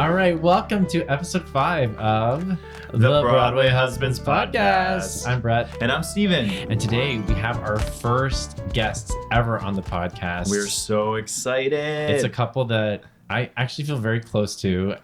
All right, welcome to episode 5 of The Broadway Husbands Podcast. I'm Bret. And I'm Steven. And today we have our first guests ever on the podcast. We're so excited. It's a couple that I actually feel very close to.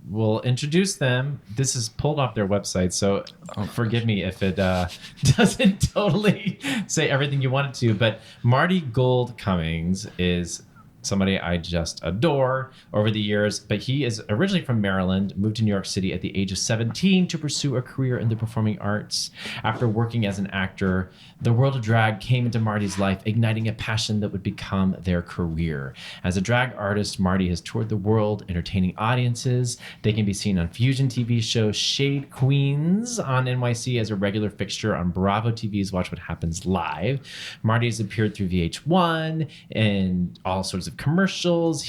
We'll introduce them. This is pulled off their website, so forgive me if it doesn't totally say everything you want it to. But Marti Gould Cummings is somebody I just adore over the years, but he is originally from Maryland, moved to New York City at the age of 17 to pursue a career in the performing arts. After working as an actor, the world of drag came into Marti's life, igniting a passion that would become their career. As a drag artist, Marti has toured the world, entertaining audiences. They can be seen on Fusion TV show Shade Queens on NYC, as a regular fixture on Bravo TV's Watch What Happens Live. Marti has appeared through VH1 and all sorts of commercials.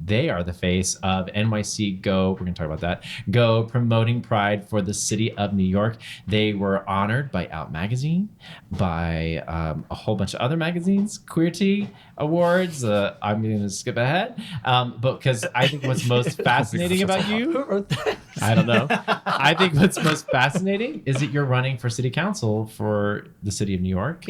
They are the face of NYC Go. We're going to talk about that. Go, promoting pride for the city of New York. They were honored by Out Magazine, by a whole bunch of other magazines, Queerty Awards. I'm going to skip ahead, but because I think what's most fascinating about you, Who wrote that? I don't know. I think what's most fascinating is that you're running for city council for the city of New York,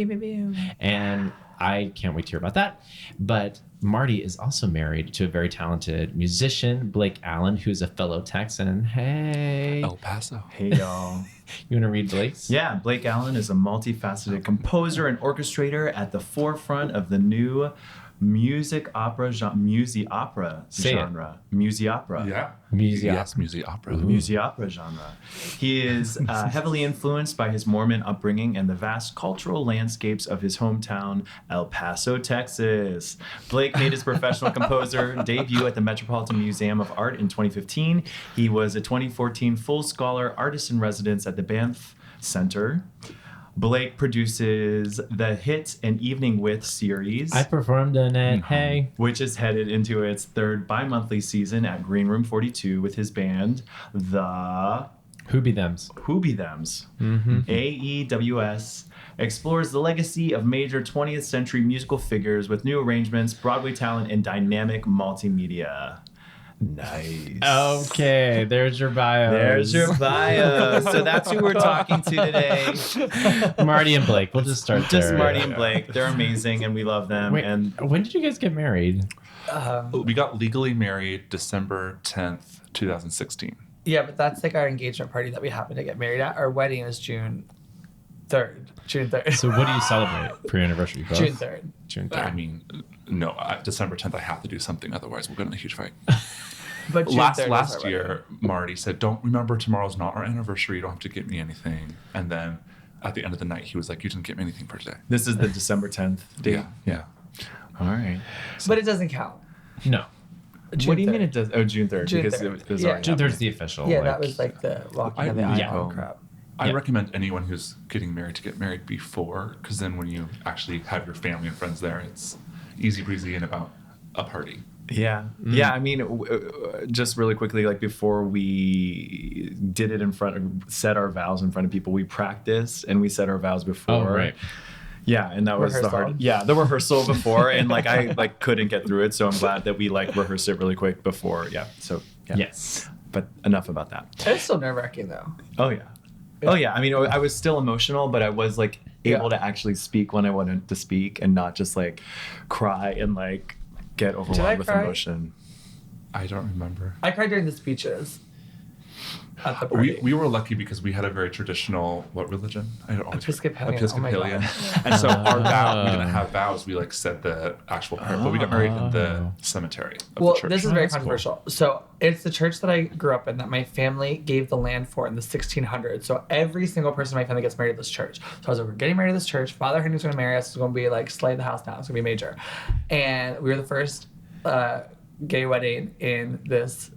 and I can't wait to hear about that. But Marti is also married to a very talented musician, Blake Allen, who's a fellow Texan. Hey. El Paso. Hey, y'all. You want to read Blake's? Yeah, Blake Allen is a multifaceted composer and orchestrator at the forefront of the new musiopera genre. Musiopera. Yeah. Musiopera. Yes, musiopera. The musiopera genre. He is heavily influenced by his Mormon upbringing and the vast cultural landscapes of his hometown, El Paso, Texas. Blake made his professional composer debut at the Metropolitan Museum of Art in 2015. He was a 2014 full scholar artist in residence at the Banff Center. Blake produces the hit An Evening With series. I performed in it. Hey. Which is headed into its third bi-monthly season at Green Room 42 with his band, the Who Be Thems. AEWS, explores the legacy of major 20th century musical figures with new arrangements, Broadway talent, and dynamic multimedia. Nice. Okay, there's your bio. So that's who we're talking to today. Marti and Blake. We'll just start there. Just Marti and Blake. They're amazing and we love them. Wait, And when did you guys get married? We got legally married December 10th, 2016. Yeah, but that's like our engagement party that we happen to get married at. Our wedding is June 3rd. So what do you celebrate? Pre-anniversary? Both? June 3rd. June 3rd. I mean, no, December 10th, I have to do something. Otherwise, we'll get in a huge fight. But June 3rd is Last our year, Marti said, don't remember, tomorrow's not our anniversary. You don't have to get me anything. And then at the end of the night, he was like, you didn't get me anything for today. this is the December 10th date. Yeah. All right. But it doesn't count. No. What do you mean it does? Oh, June 3rd. June because 3rd. it was Yeah. already June 3rd is happening. the official. Yeah, that was like the walking of the aisle yeah. crap. I Yeah. recommend anyone who's getting married to get married before, because then when you actually have your family and friends there, it's easy breezy and about a party. Yeah. Yeah. I mean, just really quickly, like before we did it set our vows in front of people, we practiced and we said our vows before. Oh, right. Yeah. And that was Rehearsal. the rehearsal before. And like, I like couldn't get through it. So I'm glad that we like rehearsed it really quick before. Yeah. So yeah. Yes. But enough about that. It's still nerve-wracking though. Oh, yeah. Oh, yeah. I mean, I was still emotional, but I was like able to actually speak when I wanted to speak and not just like cry and like get overwhelmed with cry? emotion. I don't remember. I cried during the speeches at the party. We were lucky because we had a very traditional, what religion? I don't always Episcopalian. Episcopalian. Oh my God. And so our vow, we didn't have vows. We like said the actual prayer, but we got married in the cemetery of Well, the church. this is very that's cool. controversial. So it's the church that I grew up in that my family gave the land for in the 1600s. So every single person in my family gets married at this church. So I was like, we're getting married at this church. Father Henry's going to marry us. It's going to be like slay the house down. It's going to be major. And we were the first gay wedding in this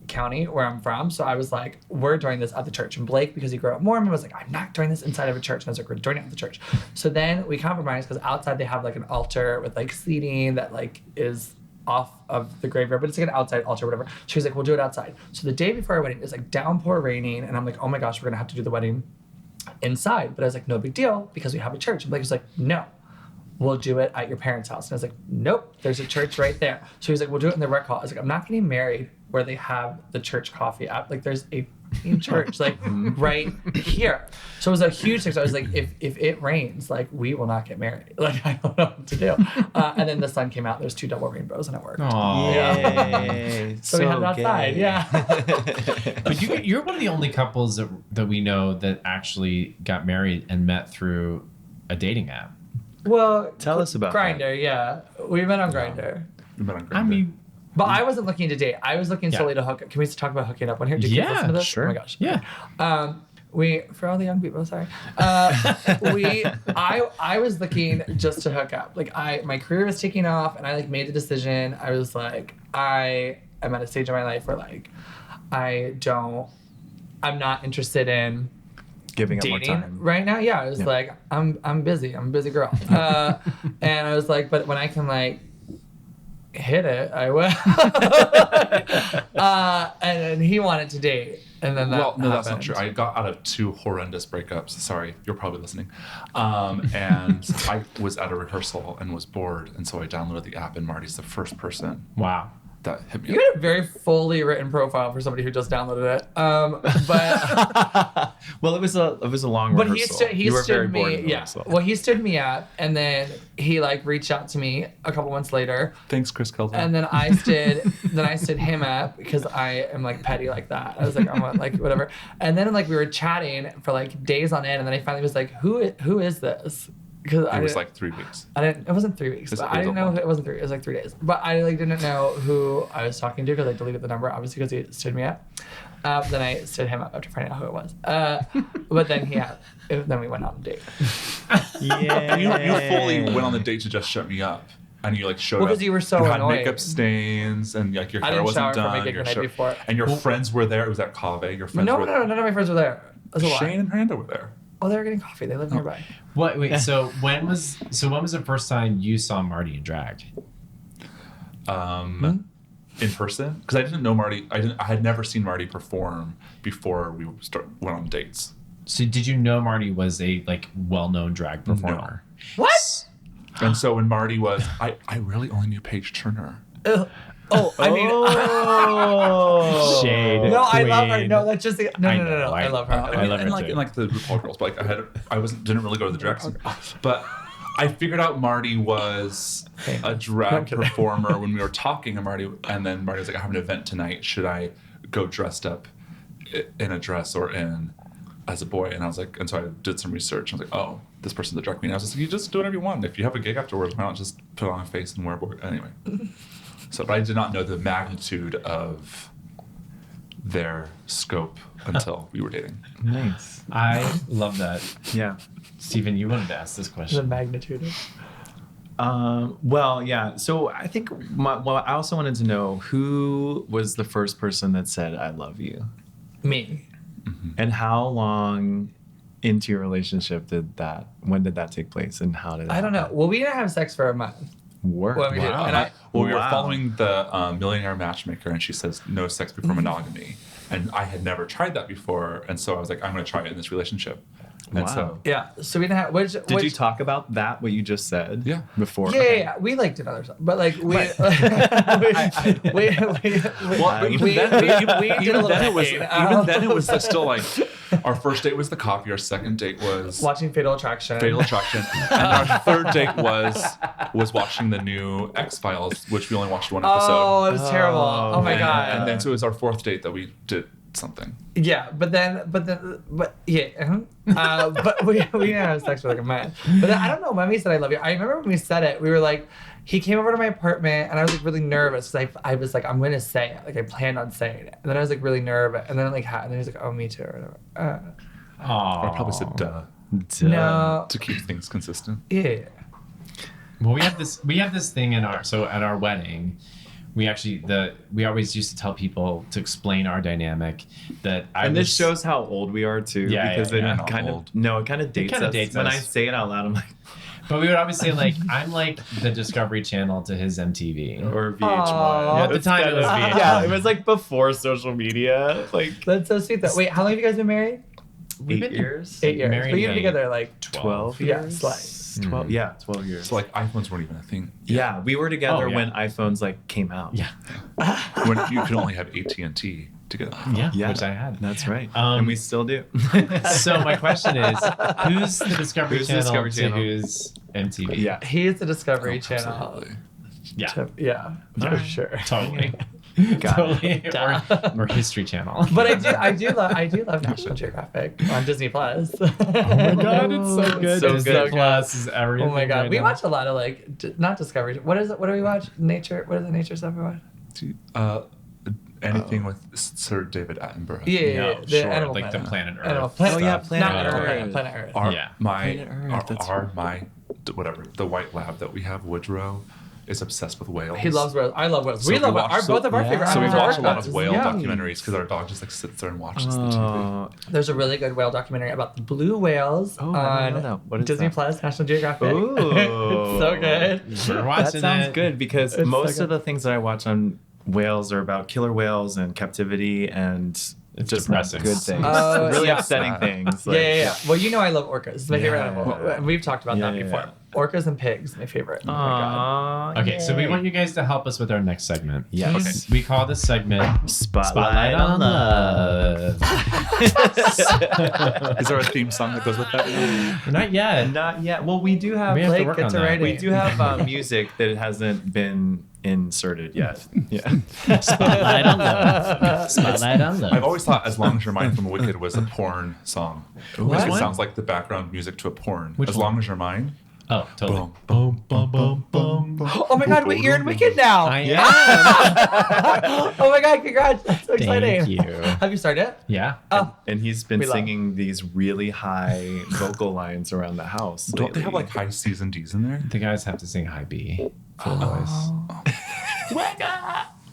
county where I'm from. So I was like, we're doing this at the church. And Blake, because he grew up Mormon, was like, I'm not doing this inside of a church. And I was like, we're doing it at the church. So then we compromised because outside they have like an altar with like seating that like is off of the graveyard, but it's like an outside altar, whatever. She was like, we'll do it outside. So the day before our wedding, it's like downpour raining. And I'm like, oh my gosh, we're going to have to do the wedding inside. But I was like, no big deal because we have a church. And Blake was like, no, we'll do it at your parents' house. And I was like, nope, there's a church right there. So he was like, we'll do it in the rec hall. I was like, I'm not getting married where they have the church coffee app. Like there's a in church, like right here. So it was a huge thing. So I was like, if it rains, like we will not get married. Like I don't know what to do. And then the sun came out. There's 2 double rainbows, and it worked. Aww. Yay. So we had it outside. gay. Yeah. But you're one of the only couples that we know that actually got married and met through a dating app. Well, Tell us about Grindr. Yeah, we met on Grindr. I mean, But I wasn't looking to date. I was looking solely to hook up. Can we talk about hooking up on here? Do kids listen to this? sure. Oh my gosh. yeah. For all the young people, sorry. I was looking just to hook up. Like my career was taking off, and I like made the decision. I was like, I am at a stage in my life where like, I'm not interested in Giving up more dating time. right now. Yeah, I was like, I'm busy. I'm a busy girl. And I was like, but when I can like hit it, I will. And then he wanted to date, and then Well, no, that's not happened. true. I got out of 2 horrendous breakups. Sorry, you're probably listening. And I was at a rehearsal and was bored, and so I downloaded the app, and Marty's the first person Wow. that hit me You up. had a very fully written profile for somebody who just downloaded it. But Well, it was a long but rehearsal. he You were very stood bored me. in the Yeah. rehearsal. Well, he stood me up, and then he like reached out to me a couple months later, Thanks, Chris Kelton. and then I stood him up because I am like petty like that. I was like, I'm like whatever. And then like we were chatting for like days on end, and then I finally was like, who is this? Because it was like 3 weeks. It wasn't 3 weeks. It was But I didn't know. a month. It wasn't 3. It was like 3 days. But I like didn't know who I was talking to because I deleted the number, obviously, because he stood me up. Then I stood him up after finding out who it was. But then then we went on a date. Yeah. You fully went on the date to just shut me up. And you like showed Well, up. 'cause you were so you had annoying. makeup stains and like your I hair didn't wasn't shower for my done. gig Your the night shirt- before. And your friends were there. It was at Cave. Your friends No, were none of my friends were there. That's a lie. Shane and Miranda were there. Oh, they were getting coffee. They live nearby. What? Wait. So when was the first time you saw Marty in drag? In person, because I didn't know Marty. I had never seen Marty perform before we went on dates. So did you know Marty was a like well-known drag performer? What? And so when Marty was, I really only knew Paige Turner. Oh, I mean, Shade. no, I love her. queen. No, that's just no. I I know, love her. I love her and like too. in like the RuPaul girls, but like didn't really go to the drag scene. But I figured out Marty was a drag performer when we were talking, and then Marty was like, I have an event tonight. Should I go dressed up in a dress or as a boy? And I was like, and so I did some research. I was like, oh, this person's a drag queen. I was just like, you just do whatever you want. If you have a gig afterwards, why not just put on a face and wear a board? Anyway. So, but I did not know the magnitude of their scope until we were dating. Nice. I love that. Yeah. Steven, you wanted to ask this The question. magnitude of. Well, yeah. So I think I also wanted to know who was the first person that said "I love you," Me. and how long into your relationship when did that take place, and how did it I don't know. Well, we didn't have sex for a month. work? Well, we did. Wow. And Well, we were Wow. following the Millionaire Matchmaker, and she says no sex before monogamy. And I had never tried that before, and so I was like, I'm going to try it in this relationship. And Wow. so, yeah. So we didn't have. Did you talk about that? What you just said? Yeah. Before. Yeah, Okay. yeah, yeah. We like did other stuff, but like we, we did a little hacking. even then it was still like, our first date was the coffee, our second date was watching Fatal Attraction. Fatal Attraction, and our third date was watching the new X-Files, which we only watched one episode. Oh, it was terrible. Oh my and, god. And then so it was our fourth date that we did something. Yeah, but yeah, but we didn't have sex for like a month. But then, I don't know when we said I love you. I remember when we said it, we were like, he came over to my apartment and I was like really nervous because I was like, I'm going to say it. Like I planned on saying it. And then I was like really nervous. And then and then he was like, oh, me too, or whatever. Or I probably said duh No. to keep things consistent. Yeah. Well, we have this thing at our wedding. We always used to tell people to explain our dynamic that This shows how old we are too, Yeah, because yeah, it yeah. kind Old. of dates kinda us. dates When us. I say it out loud, I'm like, But we would always say like I'm like the Discovery Channel to his MTV. or VH1. Aw. At the It's time, it was kinda- VH1. Yeah, it was like before social media. Like That's so sweet though. Wait, how long have you guys been married? We've 8 been years. 8 years. Married But you've been like together like 12 Yeah, years. slight. It's 12. Yeah, 12 years. So like iPhones weren't even a thing. Yeah, we were together Oh, yeah. when iPhones like came out. Yeah. When you could only have AT&T to get. Yeah, which I had. That's right. Um, And we still do. So my question is, who's the Discovery Who's the Channel Discovery to Channel? who's MTV? Yeah. He's the Discovery Oh, Channel. absolutely. Yeah. Yeah, for sure. Totally. Got Totally. Or History Channel. But I do love National Geographic on Disney Plus. Oh my god, it's so good. So Disney good. Plus is everything. Oh my god, right we now. watch a lot of like not Discovery. What is it? What do we watch? Nature. What is the nature stuff we watch? Anything with Sir David Attenborough. Yeah, No, the sure, Animal like the Planet. Planet Earth. Animal Planet. Oh, yeah, stuff. Planet Not Earth. Animal Planet. Planet Earth. Our, Yeah. Planet Earth, that's whatever, the white lab that we have, Woodrow, is obsessed with whales. He loves whales. I love whales. So we love we our watch- both of our yeah. favorite So we animals are watch a lot of orcas. whale Yeah. documentaries because our dog just like sits there and watches the TV. Oh, There's a really good whale documentary about the blue whales Oh, I didn't know on that. What is Disney that? Plus, National Geographic. Ooh. It's so good. We're that watching sounds it. good because It's most so of the things that I watch on whales are about killer whales and captivity and It's just depressing. good things. Oh, really yeah. upsetting things. Yeah. Well, you know I love orcas. It's my favorite Yeah. animal. And we've talked about Yeah, that yeah, before. yeah. Orcas and pigs, my favorite. Oh my god. Aww, Okay, so we yay. want you guys to help us with our next segment. Yes. We call this segment Spotlight on Love. Is there a theme song that goes with that? Not yet. Not yet. Well, we do have, We have to Blake, work get on to that. writing. we do have music that hasn't been inserted yet. Yeah. Spotlight on love. Spotlight on love. I've always thought "As Long as You're Mine" from Wicked was a porn song. Which It one? sounds like the background music to a porn. Which As one? Long as You're Mine. Oh, totally. Boom, boom, boom, boom, boom. Oh my god, wait, you're in Wicked now. I am. Oh my god, congrats. That's so exciting. Thank you. Have you started it? Yeah. Oh, And he's been We love- singing these really high vocal lines around the house. Don't they have lately. like high C's and D's in there? The guys have to sing high B for the voice.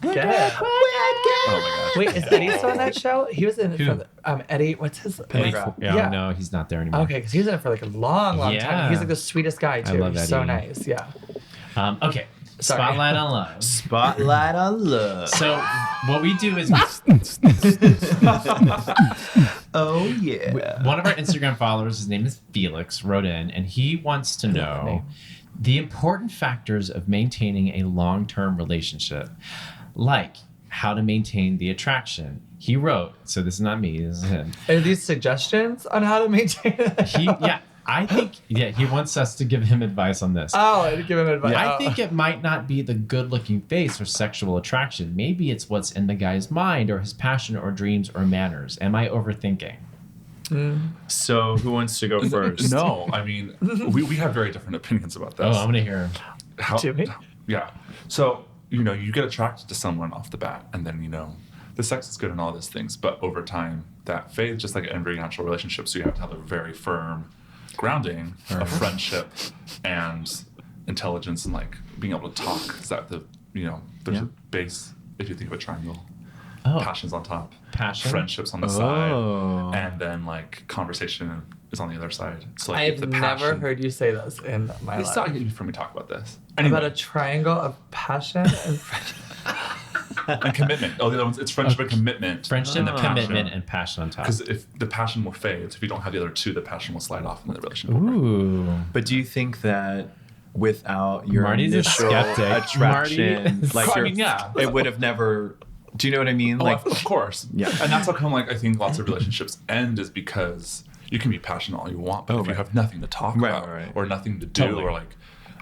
good. Oh my Wait, is Eddie still on that show? He was in it Who? for Eddie, what's his Eddie- name? Yeah, no, he's not there anymore. Okay, because he was in it for like a long Yeah. time. He's like the sweetest guy too. love He's so Eddie. nice. Yeah. Okay. Sorry. Spotlight on love. Spotlight on Love. So what we do is Oh, yeah. one of our Instagram followers, his name is Felix, wrote in, and he wants to know the important factors of maintaining a long-term relationship, like how to maintain the attraction. He wrote, so this is not me, this is him. Are these suggestions on how to maintain it? He wants us to give him advice on this. Oh, and give him advice. I think it might not be the good-looking face or sexual attraction. Maybe it's what's in the guy's mind or his passion or dreams or manners. Am I overthinking? So who wants to go first? No, I mean, we have very different opinions about Oh, this. I'm gonna hear. How, Do we? Yeah. So, you get attracted to someone off the bat, and then, the sex is good and all these things, but over time, that fades, just like every natural relationship. So you have to have a very firm grounding of friendship and intelligence and like being able to talk. Is that there's Yeah. a base, if you think of a triangle. Oh, Passion's on top, passion. friendships on the Oh. side, and then like conversation is on the other side. So like if I've the never passion, heard you say this in my It's life. not easy for me to talk about this. About Anyway, a triangle of passion and friendship. and commitment. Oh, the other one's it's friendship and commitment. Friendship, and the commitment, passion. and passion on top. Because if the passion will fade, if you don't have the other two, the passion will slide off into the relationship. Ooh. But do you think that without your Marty's a initial skeptic. attraction, Marty is- like I mean, yeah. it would have never? Do you know what I mean? Oh, Like, of course. Yeah. And that's how come, like, I think lots of relationships end is because you can be passionate all you want, but if you right. have nothing to talk Right, about right. or nothing to do, Totally. or like,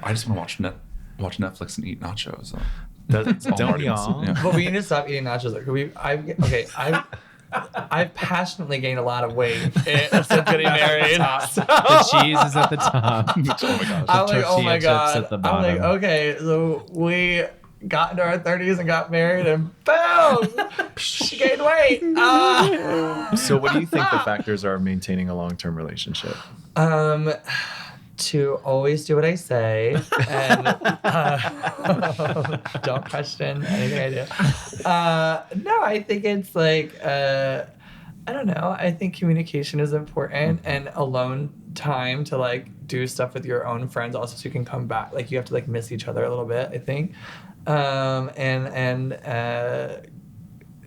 I just want to watch Netflix and eat nachos. So. don't Marty we wants to- all? yeah. But we need to stop eating nachos. Like, I've passionately gained a lot of weight since getting married. So, The cheese is at the top. Oh my gosh. I'm like, oh tortilla my chips god. at the I'm like, bottom. okay, so we got into our 30s and got married, and boom, she gained weight. So, what do you think the factors are of maintaining a long-term relationship? To always do what I say and don't question anything I do. No, I think it's like I don't know. I think communication is important and alone time to like do stuff with your own friends also, so you can come back. Like you have to like miss each other a little bit, I think. And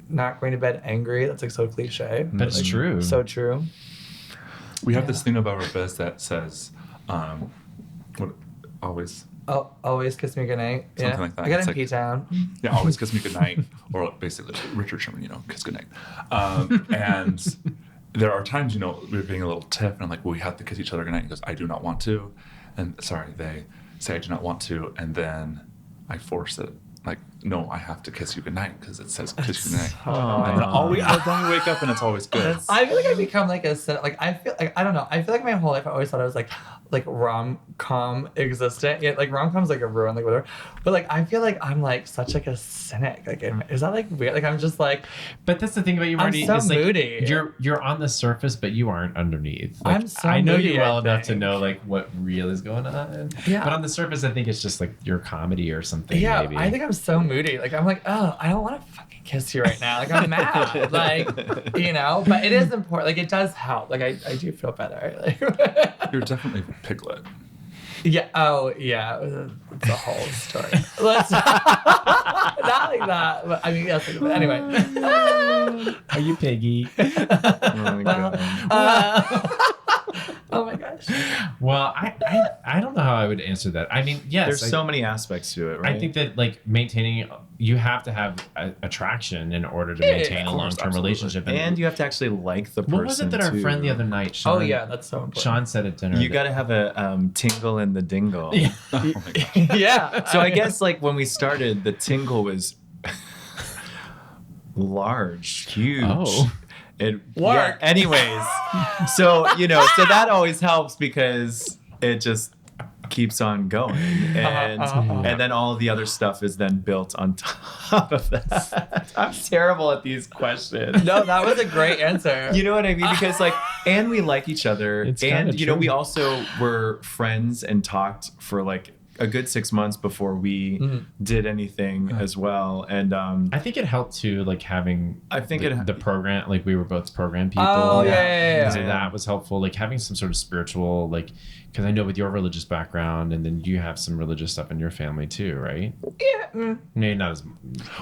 not going to bed angry. That's like so cliche. But it's true. So true. We have this thing about our biz that says, always. Oh, always kiss me goodnight. Something like that. I got It's in like- P-Town. Yeah, always kiss me goodnight, or basically Richard Sherman, kiss goodnight. And there are times, we're being a little tiff, and I'm like, well, we have to kiss each other goodnight. He goes, I do not want to. And they say I do not want to, and then I force it. Like, no, I have to kiss you goodnight because it says kiss you goodnight. And then we wake up and it's always good. I feel like I've become like I feel like, I don't know. I feel like my whole life I always thought I was like rom-com existent. Yeah, like rom-com's like a ruin, like whatever. But like I feel like I'm like such like a cynic. Like is that like weird? Like I'm just like. But that's the thing about you, Marty. I'm so is, like, moody. You're on the surface, but you aren't underneath. Like, I'm so I know moody, you well I enough to think. know like what real is going on. Yeah. But on the surface, I think it's just like your comedy or something. Yeah, maybe. I think I'm so moody. Like I'm like, oh, I don't want to fucking kiss you right now. Like I'm mad. Like but it is important. Like it does help. Like I do feel better. Like You're definitely Piglet. yeah. Oh yeah. It's a whole story. Let's not like that. But I mean, yes. But anyway. Are you Piggy? Oh my God. Oh my gosh. Well, I don't know how I would answer that. I mean, yes, There's so many aspects to it, right? I think that like maintaining, you have to have attraction in order to Yeah, maintain of a course, long-term absolutely. relationship. And you have to actually like the person. what was it that our too. friend the other night, Sean? Oh yeah, that's so important. Sean said at dinner. You got to have a tingle in the dingle. Yeah. Oh my gosh. Yeah. So I guess like when we started, the tingle was large, huge. Oh. It Work. Yeah, anyways, so so that always helps because it just keeps on going, and and then all of the other stuff is then built on top of that. I'm terrible at these questions. No, that was a great answer. You know what I mean? Because and we like each other, It's and kinda true. we also were friends and talked for like a good 6 months before we did anything as well. And I think it helped too, like having I think the program, like we were both program people. Oh, yeah. So that was helpful, like having some sort of spiritual, like, because I know with your religious background, and then you have some religious stuff in your family too, right? Yeah. Maybe not as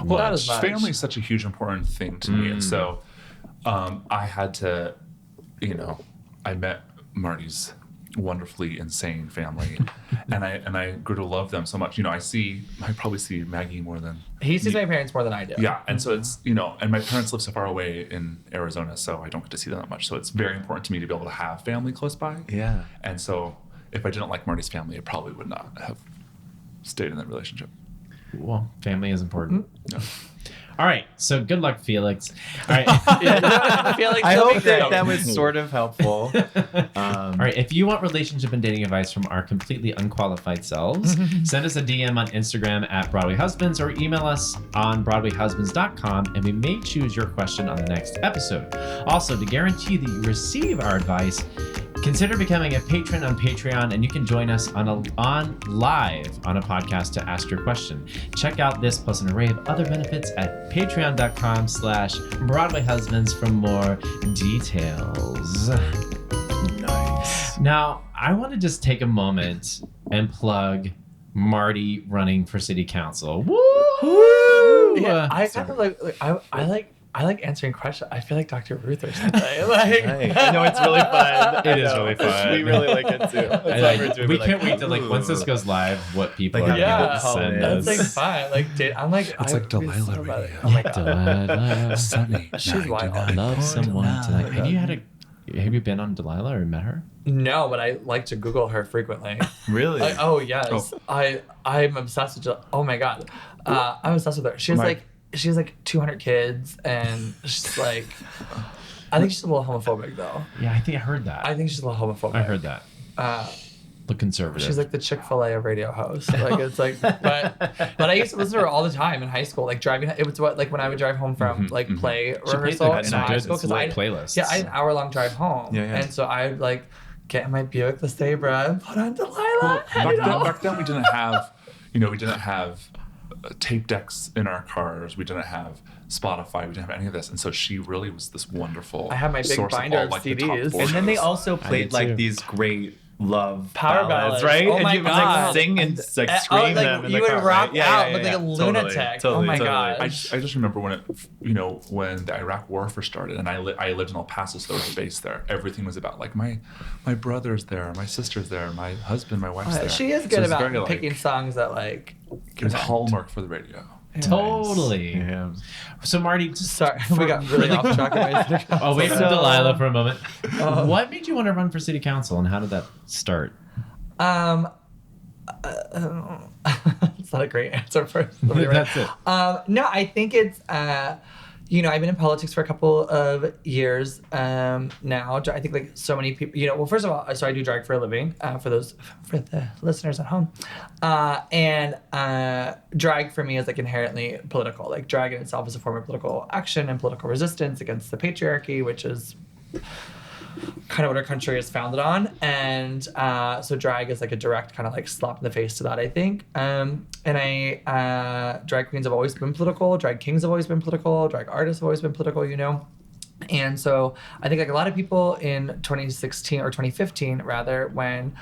Well, Not as much. family is such a huge important thing to me, and so I had to, I met Marty's wonderfully insane family, and I grew to love them so much. I probably see Maggie more than He sees my parents more than I do. yeah, and so it's and my parents live so far away in Arizona, so I don't get to see them that much. So it's very important to me to be able to have family close by. yeah. And so if I didn't like Marty's family, I probably would not have stayed in that relationship. well, family is important. Yeah. All right, so good luck, Felix. All right. I feel like I it'll be hope great. that was sort of helpful. All right, if you want relationship and dating advice from our completely unqualified selves, send us a DM on Instagram at Broadway Husbands or email us on BroadwayHusbands.com, and we may choose your question on the next episode. Also, to guarantee that you receive our advice, consider becoming a patron on Patreon, and you can join us on live on a podcast to ask your question. Check out this plus an array of other benefits at patreon.com/BroadwayHusbands for more details. Nice. Now, I want to just take a moment and plug Marty running for city council. Woo! Yeah, I kind of I like answering questions. I feel like Dr. Ruth or something. I know it's really fun. It is really fun. We really like it too. That's why we're doing we it, can't wait to once this goes live, what people Like, are yeah, going to send That's us. like fine. Like, I'm like, It's like Delilah about it. radio. Oh my god. Delilah, Sunny. She's wild. love someone tonight. Have you been on Delilah or met her? No, but I like to Google her frequently. Really? Oh yes, I'm obsessed with. Oh my god, I'm obsessed with her. She has like 200 kids, and she's like, I think she's a little homophobic though. Yeah, I think I heard that. I think she's a little homophobic. I heard that. Look conservative. She's like the Chick-fil-A of radio host. Like it's like, but I used to listen to her all the time in high school. Like driving, it was when I would drive home from play She played rehearsal the in some high good school because I playlists. I had an hour-long drive home, Yeah. and so I would like get in my Buick LeSabre and put on Delilah. Back then we didn't have, we didn't have tape decks in our cars. We didn't have Spotify. We didn't have any of this. And so she really was this wonderful I have my big source binder all, of like, the top CDs. four And then they shows. also played did too. like these great love Power ballads, right? oh and my you would God. like sing and like scream them in you the would car, rock right? out, look like a lunatic. Totally, oh my totally. gosh. I just remember when when the Iraq War first started, and I lived in El Paso, so there was a base there. Everything was about like my brother's there, my sister's there, my husband, my wife's there. She is So good it's about very, picking songs that like. It was hallmark for the radio. Totally. Yeah. So Marty, just Sorry, we got really off track. I'll wait for So- Delilah for a moment. What made you want to run for city council, and how did that start? It's not a great answer for That's it. No, I think it's I've been in politics for a couple of years now. I think like so many people, well, first of all, so I do drag for a living, for the listeners at home. And drag for me is like inherently political. Like drag in itself is a form of political action and political resistance against the patriarchy, which is kind of what our country is founded on. And so drag is like a direct kind of like slap in the face to that, I think. And drag queens have always been political, drag kings have always been political, drag artists have always been political, And so I think like a lot of people in 2016 or 2015 rather, when,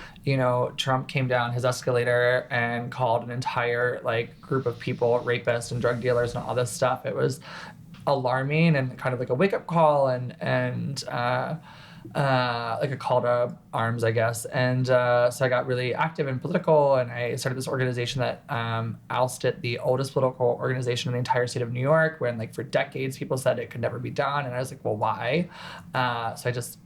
Trump came down his escalator and called an entire like group of people rapists and drug dealers and all this stuff, it was alarming and kind of like a wake up call and like a call to arms, I guess. And so I got really active and political, and I started this organization that ousted the oldest political organization in the entire state of New York, when like for decades people said it could never be done. And I was like, well, why? So I just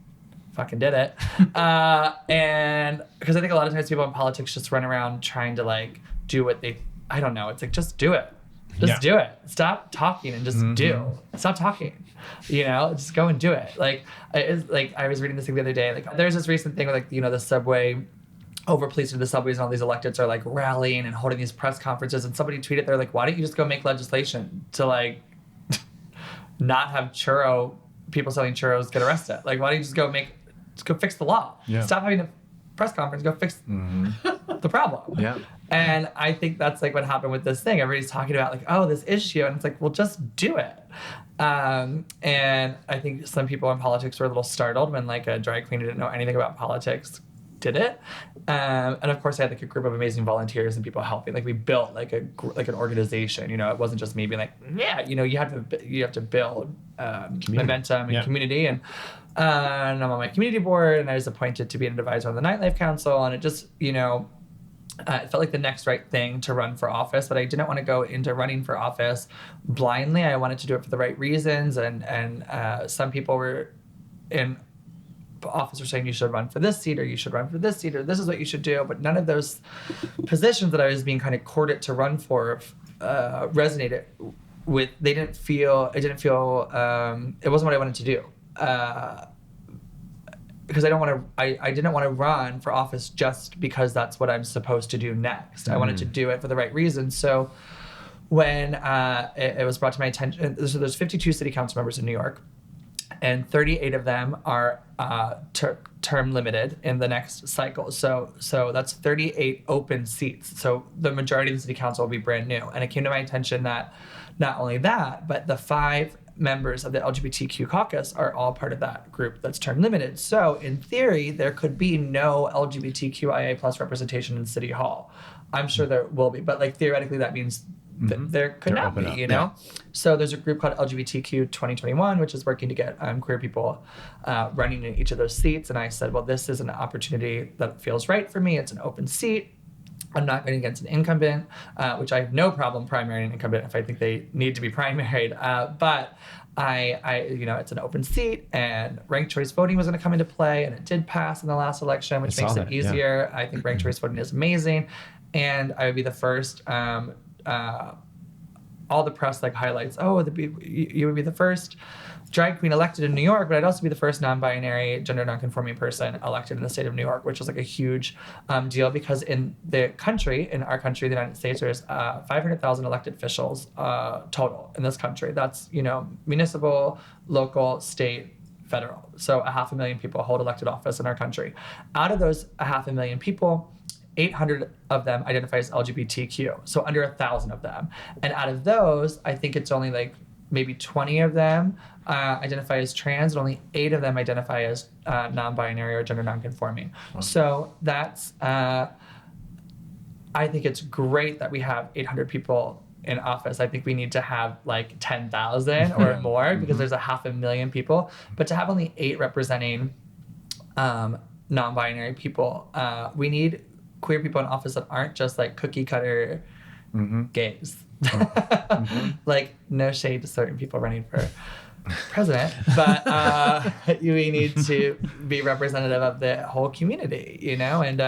fucking did it. And because I think a lot of times people in politics just run around trying to like do what I don't know. It's like, just do it. Just do it. Stop talking and just do. Stop talking. Just go and do it. Like I was reading this thing the other day. Like there's this recent thing with like the subway, over policing the subways, and all these electeds are like rallying and holding these press conferences. And somebody tweeted, they're like, why don't you just go make legislation to like not have people selling churros get arrested? Like why don't you just go fix the law? Yeah. Stop having a press conference. Go fix the problem. Yeah. And I think that's like what happened with this thing. Everybody's talking about like, oh, this issue. And it's like, well, just do it. And I think some people in politics were a little startled when like a drag queen who didn't know anything about politics did it. And of course I had like a group of amazing volunteers and people helping. Like we built like an organization, it wasn't just me being like, yeah, you have to build momentum and community. And I'm on my community board, and I was appointed to be an advisor on the Nightlife Council. And it just, it felt like the next right thing to run for office, but I didn't want to go into running for office blindly. I wanted to do it for the right reasons. And some people were in office were saying you should run for this seat, or you should run for this seat, or this is what you should do. But none of those positions that I was being kind of courted to run for resonated with. It didn't feel. It wasn't what I wanted to do. Because I didn't want to run for office just because that's what I'm supposed to do next. I wanted to do it for the right reasons. So when it was brought to my attention, so there's 52 city council members in New York, and 38 of them are term limited in the next cycle. So that's 38 open seats. So the majority of the city council will be brand new. And it came to my attention that not only that, but the 5 members of the LGBTQ caucus are all part of that group that's term limited. So in theory, there could be no LGBTQIA plus representation in City Hall. I'm sure there will be, but like theoretically that means there could not be, So there's a group called LGBTQ 2021, which is working to get queer people running in each of those seats. And I said, well, this is an opportunity that feels right for me. It's an open seat. I'm not going against an incumbent, which I have no problem primarying an incumbent if I think they need to be primaried. But I it's an open seat, and ranked choice voting was going to come into play, and it did pass in the last election, which makes it easier. I think ranked choice voting is amazing, and I would be the first. All the press like highlights, you would be the first drag queen elected in New York, but I'd also be the first non-binary, gender non-conforming person elected in the state of New York, which was like a huge deal, because in our country, the United States, there's 500,000 elected officials total in this country. That's, municipal, local, state, federal. So 500,000 people hold elected office in our country. Out of those 500,000 people, 800 of them identify as LGBTQ, so under 1,000 of them. And out of those, I think it's only like maybe 20 of them identify as trans, and only 8 of them identify as non-binary or gender non-conforming. Wow. So that's, I think it's great that we have 800 people in office. I think we need to have like 10,000 or more because there's 500,000 people. But to have only 8 representing non-binary people, we need queer people in office that aren't just like cookie cutter gays. Like, no shade to certain people running for president, but we need to be representative of the whole community, you know, and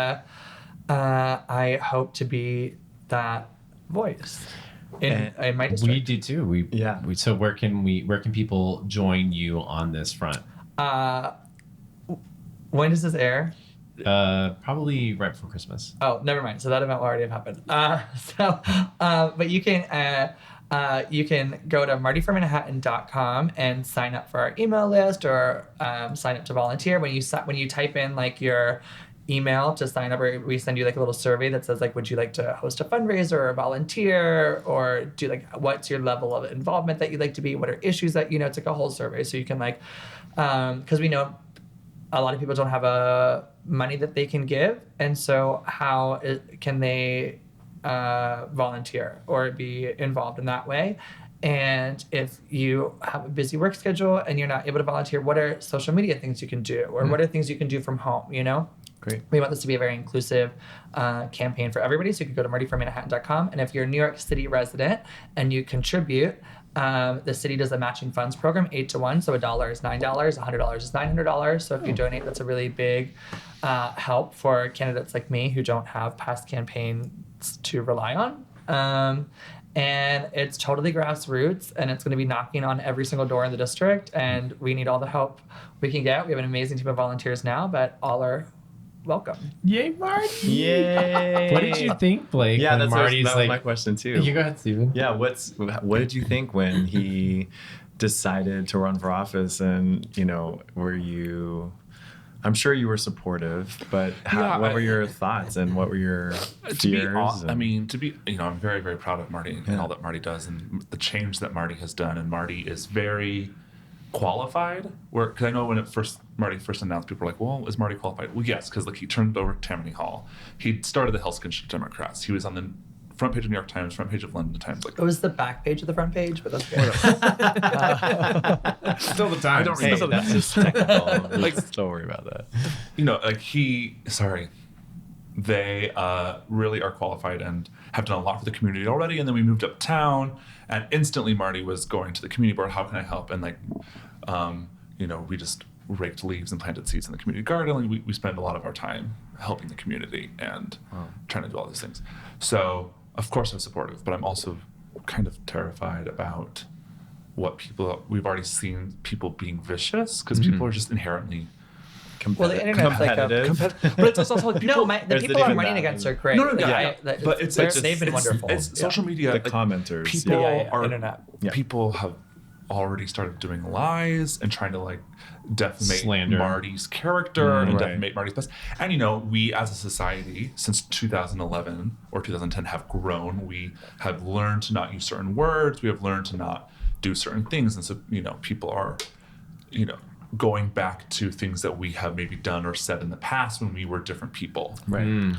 I hope to be that voice in my district. We do too. So where can people join you on this front? When does this air? Probably right before Christmas. Oh, never mind. So that event will already have happened. But you can go to martifrommanhattan.com and sign up for our email list or sign up to volunteer. When you type in like your email to sign up, or we send you like a little survey that says like, would you like to host a fundraiser or volunteer, or do like, what's your level of involvement that you'd like to be? What are issues that, you know, it's like a whole survey. So you can like, because we know a lot of people don't have money that they can give. And so how can they volunteer or be involved in that way? And if you have a busy work schedule and you're not able to volunteer, what are social media things you can do? Or what are things you can do from home, you know? Great. We want this to be a very inclusive campaign for everybody. So you can go to martifrommanhattan.com. And if you're a New York City resident and you contribute, the city does a matching funds program 8-to-1. So $1 is $9, $100 is $900. So if you donate, that's a really big help for candidates like me who don't have past campaigns to rely on. And it's totally grassroots, and it's going to be knocking on every single door in the district. And we need all the help we can get. We have an amazing team of volunteers now, but all are welcome. Yay, Marty! Yay! What did you think, Blake? Yeah, when that was my question too. You go ahead, Steven. Yeah, what did you think when he decided to run for office? And, you know, I'm sure you were supportive, but what were your thoughts and what were your fears? I'm very, very proud of Marty and all that Marty does and the change that Marty has done. And Marty is very qualified. Because I know when Marty first announced, people were like, well, is Marty qualified? Well, yes, because he turned over Tammany Hall. He started the Helsinki Democrats. He was on the front page of New York Times, front page of London Times. It was the back page of the front page, but that's good. Still the Times. I don't remember that's just technical. Don't worry about that. You know, they really are qualified and have done a lot for the community already. And then we moved uptown, and instantly Marty was going to the community board. How can I help? And we just raked leaves and planted seeds in the community garden. We spend a lot of our time helping the community and trying to do all these things. So of course I'm supportive, but I'm also kind of terrified about we've already seen people being vicious, because people are just inherently well, the internet's competitive. But it's also like people. No, the people I'm running against are great. No. But they've been wonderful. It's social media. The commenters. People are internet. Yeah. People have already started doing lies and trying to defamate Slander Marty's character and defamate Marty's best. And we as a society since 2011 or 2010 have grown. We have learned to not use certain words. We have learned to not do certain things, and so people are going back to things that we have maybe done or said in the past when we were different people. Right. I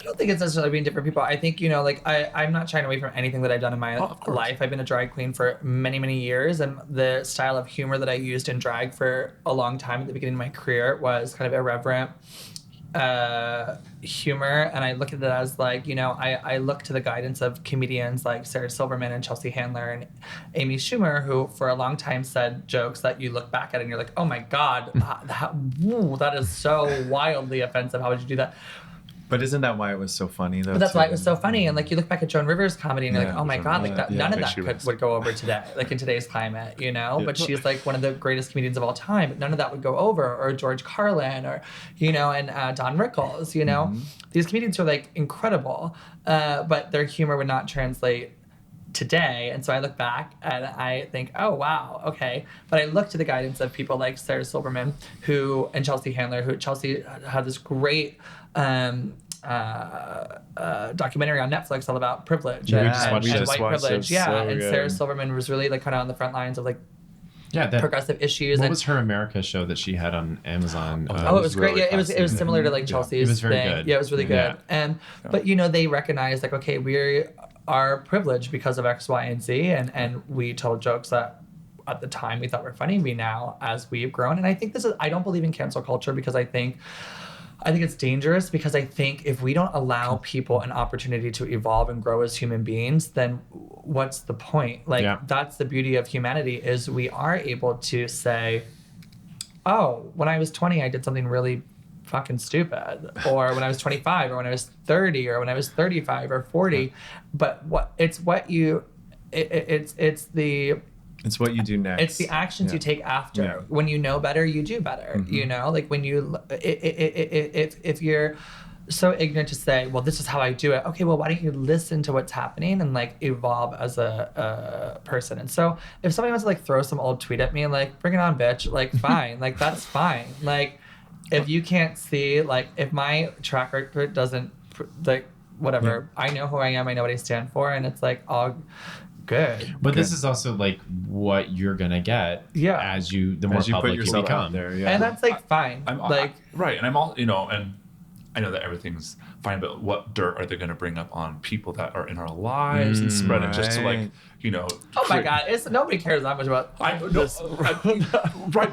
don't think it's necessarily being different people. I think, I'm not shying away from anything that I've done in my life. I've been a drag queen for many, many years. And the style of humor that I used in drag for a long time at the beginning of my career was kind of irreverent humor. And I look at it as I look to the guidance of comedians like Sarah Silverman and Chelsea Handler and Amy Schumer, who for a long time said jokes that you look back at and you're like, oh my God, that is so wildly offensive. How would you do that? But isn't that why it was so funny, though? But that's why it was so funny. And you look back at Joan Rivers' comedy and you're like, oh my God, none of that would go over today, in today's climate, But she's one of the greatest comedians of all time. But none of that would go over. Or George Carlin, or and Don Rickles. These comedians are incredible, but their humor would not translate today. And so I look back and I think, oh wow, okay. But I look to the guidance of people like Sarah Silverman and Chelsea Handler, Chelsea had this great documentary on Netflix all about privilege Yeah, and we just white watched it. privilege. Yeah, So and good. Sarah Silverman was really like kind of on the front lines of like Yeah, that progressive issues. What and was her America show that she had on Amazon? Oh, it was great. really Yeah, it was fascinating. similar to like Chelsea's It was very thing. good. Yeah, it was really Yeah. good. And but they recognized like, okay, we are privileged because of X, Y, and Z, and we told jokes that at the time we thought were funny. We now, as we've grown, and I think I don't believe in cancel culture because I think it's dangerous, because I think if we don't allow people an opportunity to evolve and grow as human beings, then what's the point? Like, that's the beauty of humanity, is we are able to say, oh, when I was 20, I did something really fucking stupid. Or when I was 25, or when I was 30, or when I was 35 or 40. But it's what you do next. It's the actions you take after. Yeah. When you know better, you do better. Mm-hmm. You know, like when you, if you're so ignorant to say, well, this is how I do it. Okay, well, why don't you listen to what's happening and like evolve as a person? And so if somebody wants to like throw some old tweet at me and like, bring it on, bitch, like fine, like that's fine. Like if you can't see, like if my track record doesn't like whatever, I know who I am, I know what I stand for, and it's like all good. But this is also like what you're gonna get as the more as you public put yourself you become. out there. Yeah. And that's like fine. Right, and I'm all and I know that everything's fine, but what dirt are they going to bring up on people that are in our lives and spread it just to like Oh my God! Nobody cares that much about. Right, but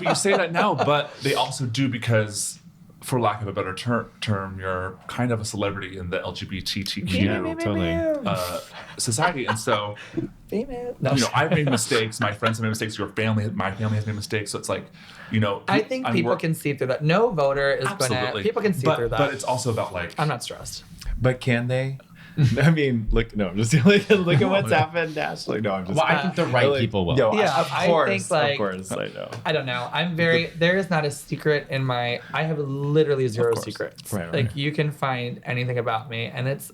you say that now, but they also do because, for lack of a better term, you're kind of a celebrity in the LGBTQ society, and so I've made mistakes. My friends have made mistakes. My family has made mistakes. So it's like, I think people can see through that. No voter is gonna. People can see through that. But it's also about like. I'm not stressed. But can they? I mean, look at what's happened nationally. No, I'm just. Well, I think the right people will. Yeah, of course, I think, of course, I know. I don't know. There is not a secret in my. I have literally zero secrets. Right. Like you can find anything about me, and it's.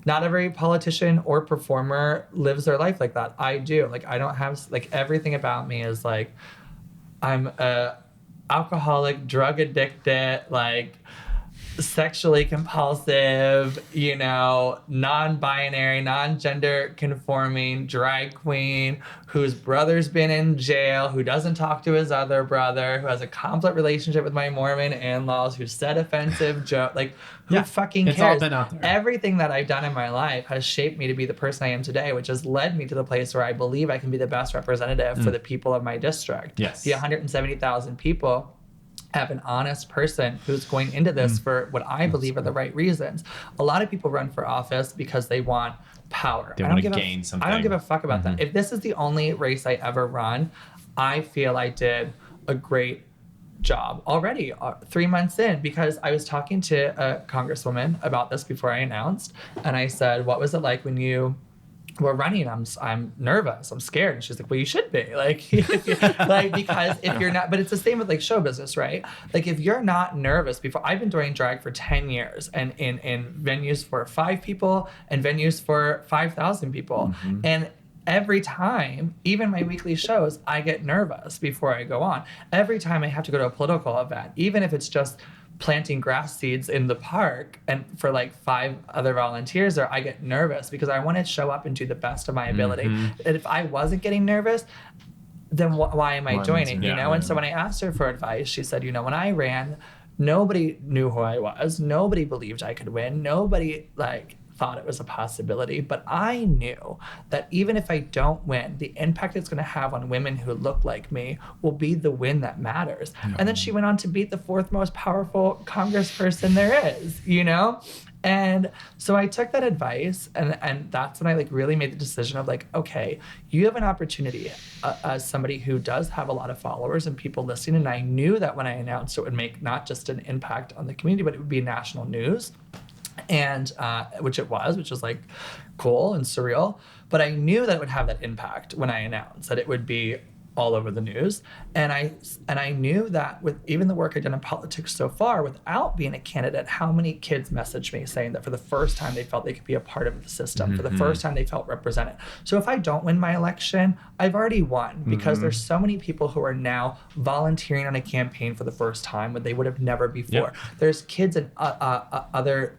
Not every politician or performer lives their life like that. I do. Like I don't have like everything about me is like, I'm a alcoholic, drug addicted, like. Sexually compulsive, non-binary, non-gender conforming drag queen whose brother's been in jail, who doesn't talk to his other brother, who has a conflict relationship with my Mormon in-laws, who said offensive joke. Like, who fucking cares? It's all been out there. Everything that I've done in my life has shaped me to be the person I am today, which has led me to the place where I believe I can be the best representative for the people of my district. Yes. The 170,000 people have an honest person who's going into this for what I believe are the right reasons. A lot of people run for office because they want power. They want to gain something. I don't give a fuck about that. If this is the only race I ever run, I feel I did a great job already 3 months in, because I was talking to a congresswoman about this before I announced, and I said, what was it like when you we're running, I'm nervous, I'm scared. And she's like, well, you should be like, because if you're not, but it's the same with like show business, right? Like if you're not nervous before, I've been doing drag for 10 years and in venues for 5 people and venues for 5,000 people. And every time, even my weekly shows, I get nervous before I go on. Every time I have to go to a political event, even if it's just planting grass seeds in the park and for like 5 other volunteers there, I get nervous because I want to show up and do the best of my ability. And if I wasn't getting nervous, then why am I joining? And so when I asked her for advice, she said, when I ran, nobody knew who I was. Nobody believed I could win. Nobody thought it was a possibility, but I knew that even if I don't win, the impact it's going to have on women who look like me will be the win that matters. And then she went on to beat the 4th most powerful congressperson there is, And so I took that advice, and that's when I really made the decision of okay, you have an opportunity as somebody who does have a lot of followers and people listening. And I knew that when I announced it would make not just an impact on the community, but it would be national news. And which was cool and surreal, but I knew that it would have that impact when I announced that it would be all over the news. And I knew that with even the work I've done in politics so far, without being a candidate, how many kids messaged me saying that for the first time they felt they could be a part of the system, for the first time they felt represented. So if I don't win my election, I've already won, because there's so many people who are now volunteering on a campaign for the first time when they would have never before. Yep. There's kids in other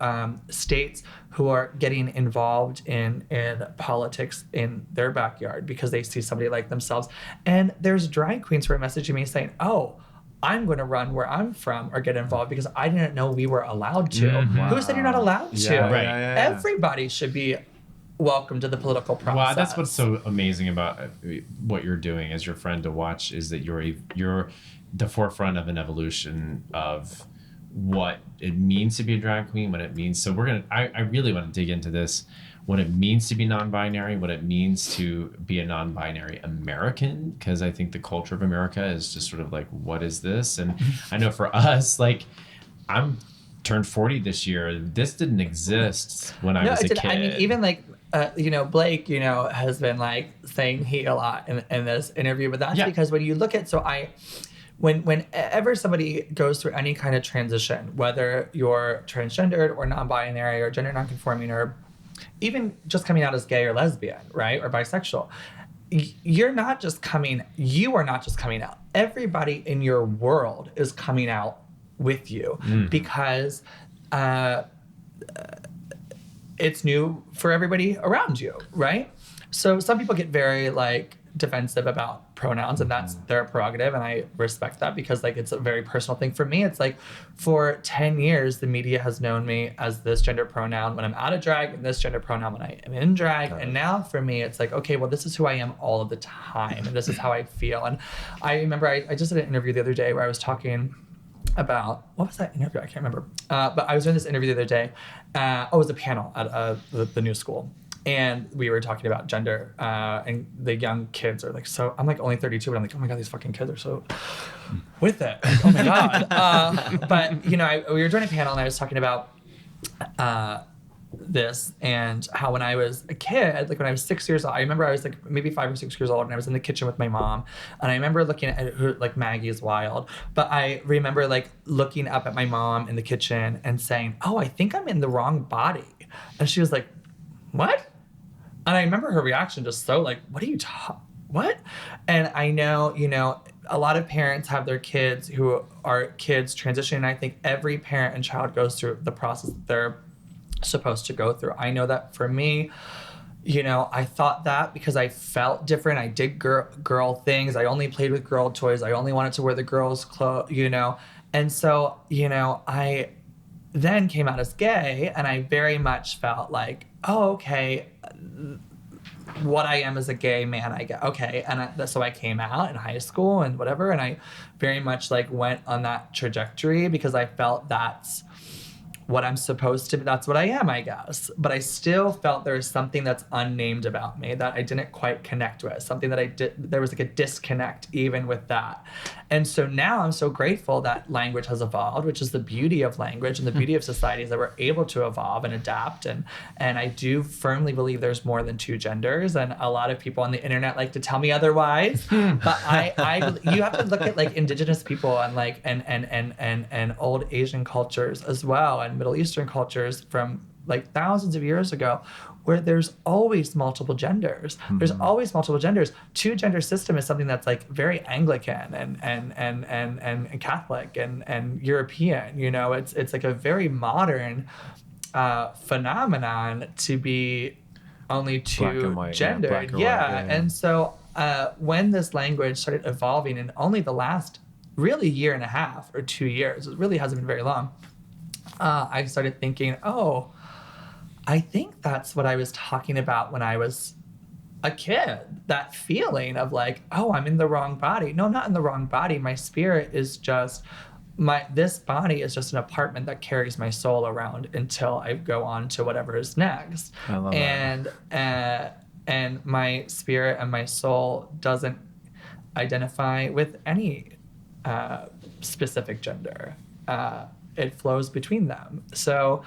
states who are getting involved in politics in their backyard because they see somebody like themselves. And there's drag queens who are messaging me saying, oh, I'm going to run where I'm from or get involved because I didn't know we were allowed to. Who said you're not allowed to? Yeah, Right. Everybody should be welcome to the political process. Wow, that's what's so amazing about what you're doing as your friend to watch, is that you're the forefront of an evolution of what it means to be a drag queen, what it means. So I really want to dig into this, what it means to be non-binary, what it means to be a non-binary American, because I think the culture of America is just sort of like, what is this? And I know for us, like, I'm turned 40 this year. This didn't exist when I was a kid. I mean, even like, Blake, has been like saying he a lot in this interview, but that's because when you look at, whenever somebody goes through any kind of transition, whether you're transgendered or non-binary or gender non-conforming or even just coming out as gay or lesbian, right, or bisexual, you are not just coming out. Everybody in your world is coming out with you because it's new for everybody around you, right? So some people get very like defensive about pronouns, and that's their prerogative, and I respect that because like it's a very personal thing. For me, it's like for 10 years the media has known me as this gender pronoun when I'm out of drag and this gender pronoun when I am in drag. And now for me it's like, okay, well, this is who I am all of the time, and this is how I feel. And I remember I just did an interview the other day where I was talking about, what was that interview? I can't remember. But I was doing this interview the other day. It was a panel at the new school. And we were talking about gender, and the young kids are like, so I'm like only 32, but I'm like, oh my God, these fucking kids are so with it. Like, oh my God. But, we were doing a panel and I was talking about this and how when I was a kid, like when I was 6 years old, I remember I was like maybe 5 or 6 years old and I was in the kitchen with my mom. And I remember looking at her, like Maggie is wild. But I remember like looking up at my mom in the kitchen and saying, oh, I think I'm in the wrong body. And she was like, what? And I remember her reaction just so like, what are you what? And I know, a lot of parents have their kids who are kids transitioning. And I think every parent and child goes through the process that they're supposed to go through. I know that for me, I thought that because I felt different. I did girl things. I only played with girl toys. I only wanted to wear the girls' clothes, And so, I then came out as gay, and I very much felt like, oh, okay, what I am as a gay man, I get, okay. And so I came out in high school and whatever, and I very much like went on that trajectory because I felt that's what I'm supposed to be. That's what I am, I guess. But I still felt there was something that's unnamed about me that I didn't quite connect with, something that there was like a disconnect even with that. And so now I'm so grateful that language has evolved, which is the beauty of language and the beauty of society, is that we're able to evolve and adapt. And I do firmly believe there's more than two genders. And a lot of people on the internet like to tell me otherwise. But you have to look at like indigenous people and like and old Asian cultures as well, and Middle Eastern cultures from like thousands of years ago, where there's always multiple genders. There's always multiple genders. Two-gender system is something that's like very Anglican and Catholic and European. It's like a very modern phenomenon to be only two gendered. And so when this language started evolving in only the last really year and a half or 2 years, it really hasn't been very long, I started thinking, oh, I think that's what I was talking about when I was a kid. That feeling of like, oh, I'm in the wrong body. No, I'm not in the wrong body. My spirit is just, this body is just an apartment that carries my soul around until I go on to whatever is next. I love that. And my spirit and my soul doesn't identify with any specific gender. It flows between them. So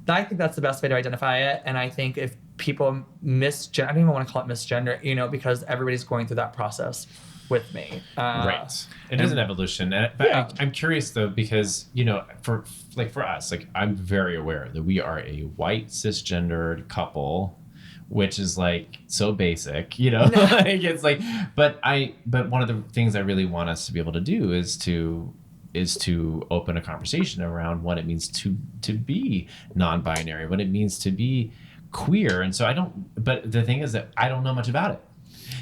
I think that's the best way to identify it. And I think if people I don't even want to call it misgender, because everybody's going through that process with me. Right. It is an evolution. But I'm curious though, because, for us, like I'm very aware that we are a white cisgendered couple, which is like so basic, like it's like, but one of the things I really want us to be able to do is to open a conversation around what it means to be non-binary, what it means to be queer. And so but the thing is that I don't know much about it.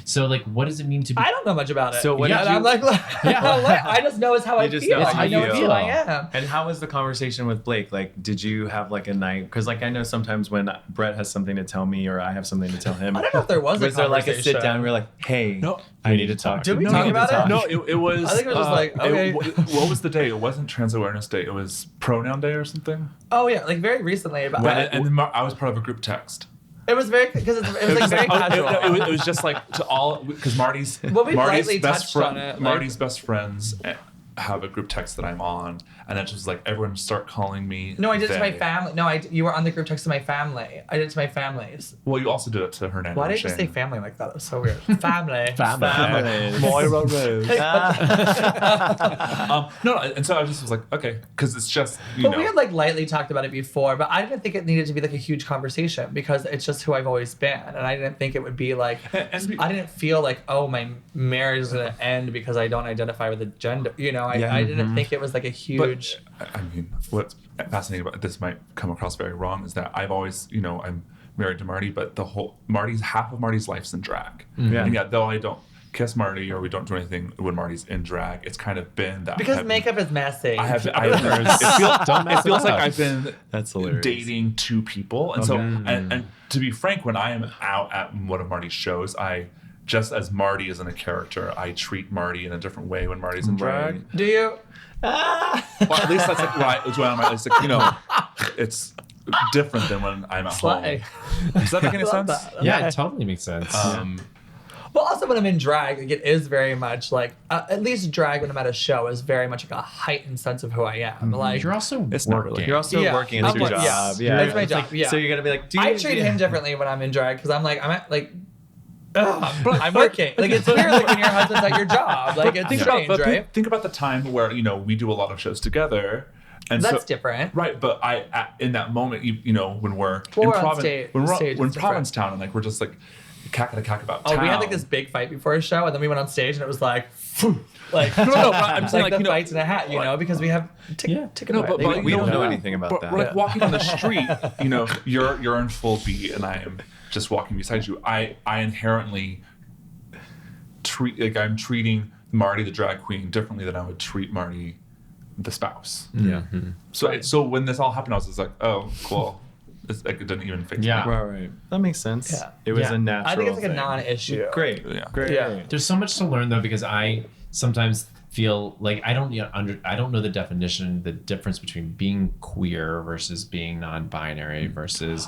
So like, what does it mean to be? I don't know much about it. So what did you? I'm like, I just know it's how I just feel. know how I you know it's feel. who I am. And how was the conversation with Blake? Like, did you have like a night? Because like I know sometimes when Bret has something to tell me or I have something to tell him. I don't know if there was there like a sit down? We're like, hey, No. I need to talk. Did we No, talk need to about it? talk. No, it was. I think it was just like, okay. What was the day? It wasn't Trans Awareness Day. It was Pronoun Day or something. Oh yeah, like very recently. But And then I was part of a group text. it was very because it was like very casual. It was just like to all because Marty's Well, we lightly best touched on it, like- Marty's best friends have a group text that I'm on, and it's just like everyone start calling me. No, I did it to my they. family. No, you were on the group text to my family. I did it to my families. Well, you also did it to Hernando. Why did and you say Shane. family like that? It was so weird. Family. Moira Rose. No, and so I just was like, okay, because it's just But we had like lightly talked about it before, but I didn't think it needed to be like a huge conversation because it's just who I've always been, and I didn't think it would be like. I didn't feel like, oh, my marriage is gonna end because I don't identify with a gender. I didn't think it was like a huge. But, I mean, what's fascinating about this might come across very wrong is that I've always, I'm married to Marty, but half of Marty's life's in drag. Yeah. And yet, though I don't kiss Marty or we don't do anything when Marty's in drag, it's kind of been that. Because makeup is messy. It feels like I've been That's hilarious. dating two people. And so, and to be frank, when I am out at one of Marty's shows, just as Marty is in a character, I treat Marty in a different way when Marty's in drag. Right. Do you? Well, at least that's like it's like, it's different than when I'm at Slay. home. Does that make any Love sense? that. Yeah, it totally makes sense. Well, also when I'm in drag, like it is very much like at least drag when I'm at a show is very much like a heightened sense of who I am. Like You're also It's not working. really. You're also Yeah. working. It's I'm your like- job. yeah. Yeah. It's my job. Yeah. So you're gonna be like, I treat him differently when I'm in drag because I'm at like. I'm working. Like it's weird, like when your husband's at your job. Like it's strange, right? Think about the time where we do a lot of shows together, and That's so, different. right? But in that moment, when we're Well, in we're on Province, stage- when we're stage when is different. Provincetown, and like we're just like cack about Oh, town. we had like this big fight before a show, and then we went on stage, and it was like, like No, but I'm saying like the fights in a hat, because we have ticket. No, but We don't know that. anything about But that. we're like walking on the street, you're in full beat, and I am just walking beside you. I inherently I'm treating Marty the drag queen differently than I would treat Marty the spouse. Yeah. So when this all happened, I was just like, oh, cool. It didn't even fix Yeah. me. Right. That makes sense. Yeah. It was Yeah. a natural. I think it's like a thing. non-issue. Great. Yeah. Great. Yeah. There's so much to learn though, because I sometimes feel like I don't know the definition, the difference between being queer versus being non-binary versus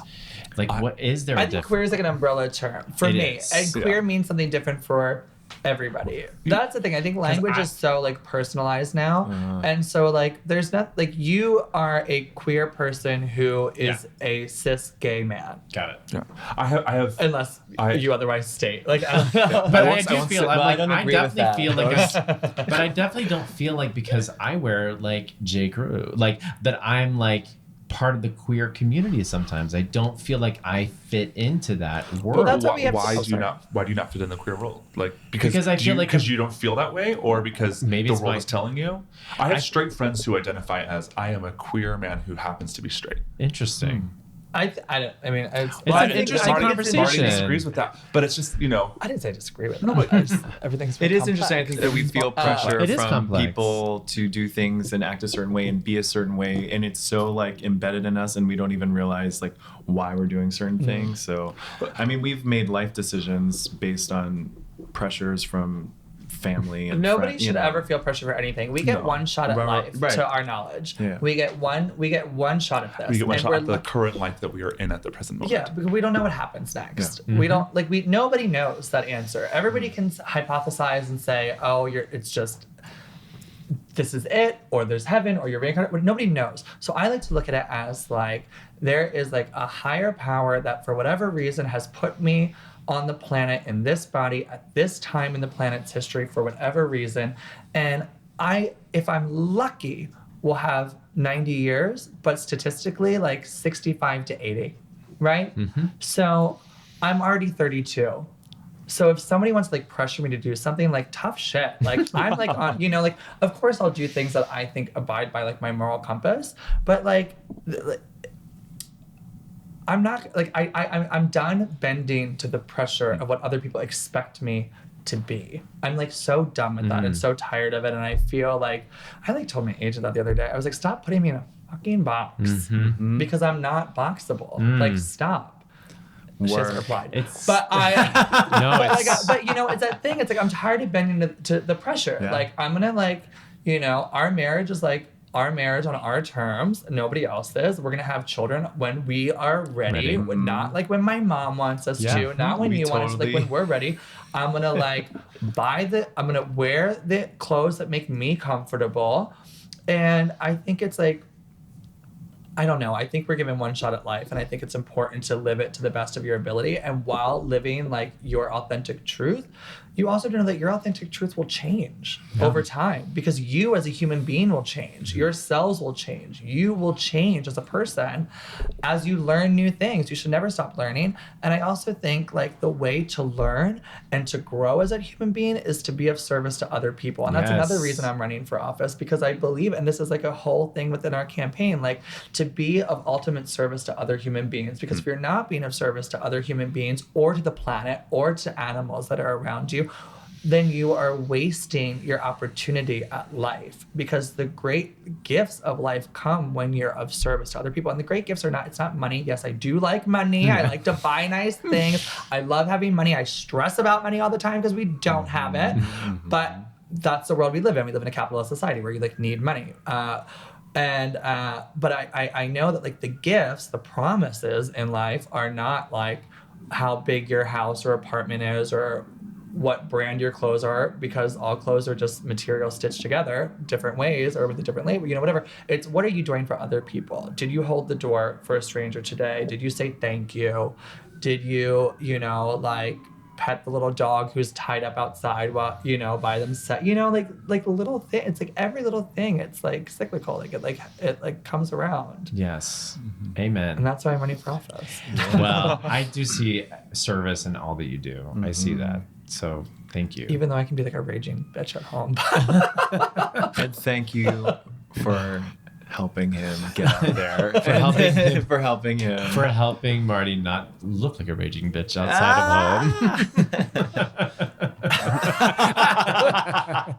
like what is there? I think queer is like an umbrella term for It me, is, and queer means something different for everybody. That's the thing. I think language is so like personalized now, and so like there's not like you are a queer person who is a cis gay man, Got it. Yeah. I have unless I- you otherwise state like. I don't know. But won't- I I do won't feel say- I'm well, I like don't I agree with definitely feel that. like but I definitely don't feel like because I wear like J. Crew like that I'm like part of the queer community. Sometimes I don't feel like I fit into that world. that's what we have to- why oh, do you sorry. not? Why do you not fit in the queer world? Like because I feel like because you don't feel that way, or because Maybe the it's world my- is telling you. I have straight friends who identify as I am a queer man who happens to be straight. Interesting. I don't. I mean, It's I an think- interesting I think Marty conversation. disagrees with that, but it's just I didn't say I disagree with that. I just, everything's. It very is interesting. I think that we feel pressure It is from complex. people to do things and act a certain way and be a certain way, and it's so like embedded in us, and we don't even realize like why we're doing certain things. So, I mean, we've made life decisions based on pressures from family and Nobody friends, should ever feel pressure for anything. We get No. one shot at Right, life, right. to our knowledge. Yeah. We get one shot at this. we get one and shot we're at the lucky- current life that we are in at the present moment. Yeah, because we don't know what happens next. Yeah. We don't nobody knows that answer. Everybody can hypothesize and say, "Oh, it's just this is it, or there's heaven, or you're reincarnated. Nobody knows. So I like to look at it as like there is like a higher power that for whatever reason has put me on the planet in this body at this time in the planet's history for whatever reason. And if I'm lucky, will have 90 years, but statistically like 65 to 80, right? Mm-hmm. So I'm already 32. So if somebody wants to like pressure me to do something, like tough shit, like I'm like on, you know, like of course I'll do things that I think abide by like my moral compass, but like I'm not like I'm done bending to the pressure of what other people expect me to be. I'm like so done with that and so tired of it, and I feel like I like told my agent that the other day. I was like, stop putting me in a fucking box because I'm not boxable. Like stop. She hasn't replied. But but you know, it's that thing. It's like I'm tired of bending to the pressure. Yeah. Like I'm gonna like, you know, our marriage is like our marriage on our terms. Nobody else's. We're gonna have children when we are ready. Not like when my mom wants us to. Not when you want us. Like when we're ready. I'm gonna like I'm gonna wear the clothes that make me comfortable. And I think it's like, I don't know. I think we're given one shot at life, and I think it's important to live it to the best of your ability. And while living like your authentic truth, you also know that your authentic truth will change over time because you as a human being will change. Your cells will change. You will change as a person as you learn new things. You should never stop learning. And I also think like the way to learn and to grow as a human being is to be of service to other people. And that's another reason I'm running for office, because I believe, and this is like a whole thing within our campaign, like to be of ultimate service to other human beings. Because if you're not being of service to other human beings or to the planet or to animals that are around you, then you are wasting your opportunity at life, because the great gifts of life come when you're of service to other people. And the great gifts are not, it's not money. Yes, I do like money. I like to buy nice things. I love having money. I stress about money all the time because we don't have it. But that's the world we live in. We live in a capitalist society where you like need money. But I know that like the gifts, the promises in life are not like how big your house or apartment is or what brand your clothes are, because all clothes are just material stitched together different ways or with a different label, you know, whatever. It's what are you doing for other people? Did you hold the door for a stranger today? Did you say thank you? Did you, you know, like pet the little dog who's tied up outside while, you know, by themselves, you know, like little thing. It's like every little thing. It's like cyclical. Like it comes around. Yes. Amen. And that's why I'm running for office. Well, I do see service in all that you do. I see that. So thank you. Even though I can be like a raging bitch at home. And thank you for helping him get out there. For helping Marty not look like a raging bitch outside of home.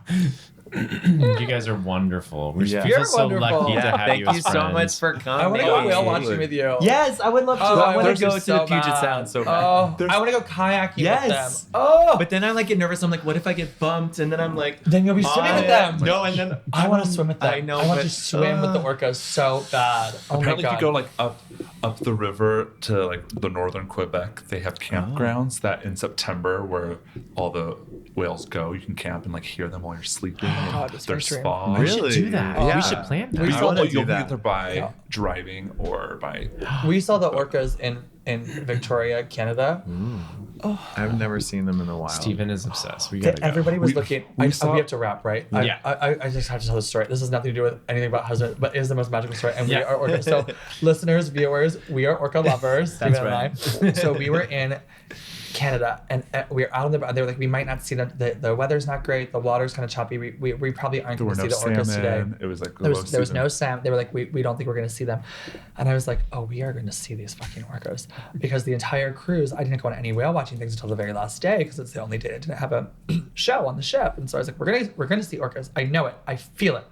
You guys are wonderful. We feel so lucky to have you as friends. Thank you so much for coming. I want to go whale watching with you. Yes, I would love to. I want to go to the Puget Sound so bad. I want to go kayaking with them. Oh, but then I like get nervous. I'm like, what if I get bumped? And then I'm like, then you'll be swimming with them. No, and then I want to swim with them. I know. I want to swim with the orcas so bad. Oh apparently, my God. if you go like up the river to like the northern Quebec, they have campgrounds that in September where all the whales go. You can camp and like hear them while you're sleeping. God, there's dream. fog. We should do that. Yeah. We should plan that. You'll be either by driving or by. We saw the orcas in Victoria, Canada. I've never seen them in a while. Steven is obsessed. We gotta go. Everybody was looking. We have to wrap, right? Yeah. I just have to tell the story. This has nothing to do with anything about husband, but it is the most magical story. And we are orca. So, listeners, viewers, we are orca lovers. That's Steven right. and I. So we were in Canada, and we were out on the. They were like, we might not see them. The weather's not great. The water's kind of choppy. We probably aren't going to see the orcas today. It was like there was no salmon. They were like, we don't think we're going to see them, and I was like, oh, we are going to see these fucking orcas, because the entire cruise, I didn't go on any whale watching things until the very last day, because it's the only day I didn't have a show on the ship, and so I was like, we're gonna see orcas. I know it. I feel it.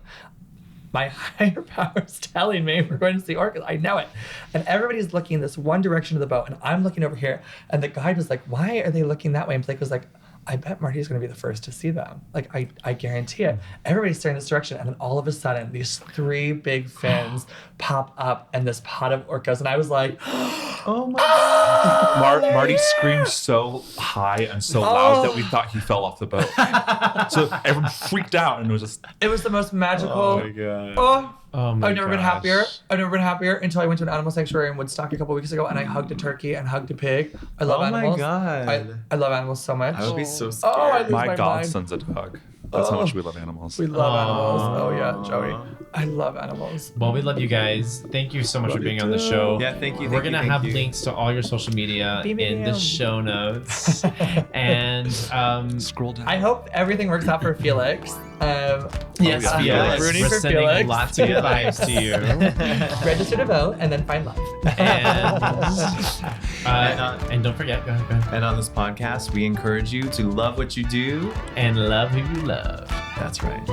My higher power is telling me we're going to see orcas. I know it. And everybody's looking this one direction of the boat, and I'm looking over here. And the guide was like, why are they looking that way? And Blake was like, I bet Marty's going to be the first to see them. Like, I guarantee it. Everybody's staring this direction. And then all of a sudden, these 3 big fins pop up and this pod of orcas. And I was like, oh my God. Marty screamed so high and so loud that we thought he fell off the boat. So everyone freaked out, and it was just. It was the most magical. Oh my god. Oh my I've never been gosh. happier. I've never been happier until I went to an animal sanctuary in Woodstock a couple weeks ago, and I hugged a turkey and hugged a pig. I love animals. Oh my god. I love animals so much. I would be so scared. Oh, I lose My my mind. godson's a dog. That's how much we love animals. We love animals. Aw. Oh yeah, Joey. I love animals. Well, we love you guys. Thank you so much for being on the show. Yeah, thank you. We're gonna have links to all your social media in the show notes. And Scroll down. I hope everything works out for Felix. yes, yeah. Felix. Rooting We're for sending Felix. lots of good vibes to you. Register to vote and then find love. And don't forget, go ahead. And on this podcast, we encourage you to love what you do. And love who you love. That's right.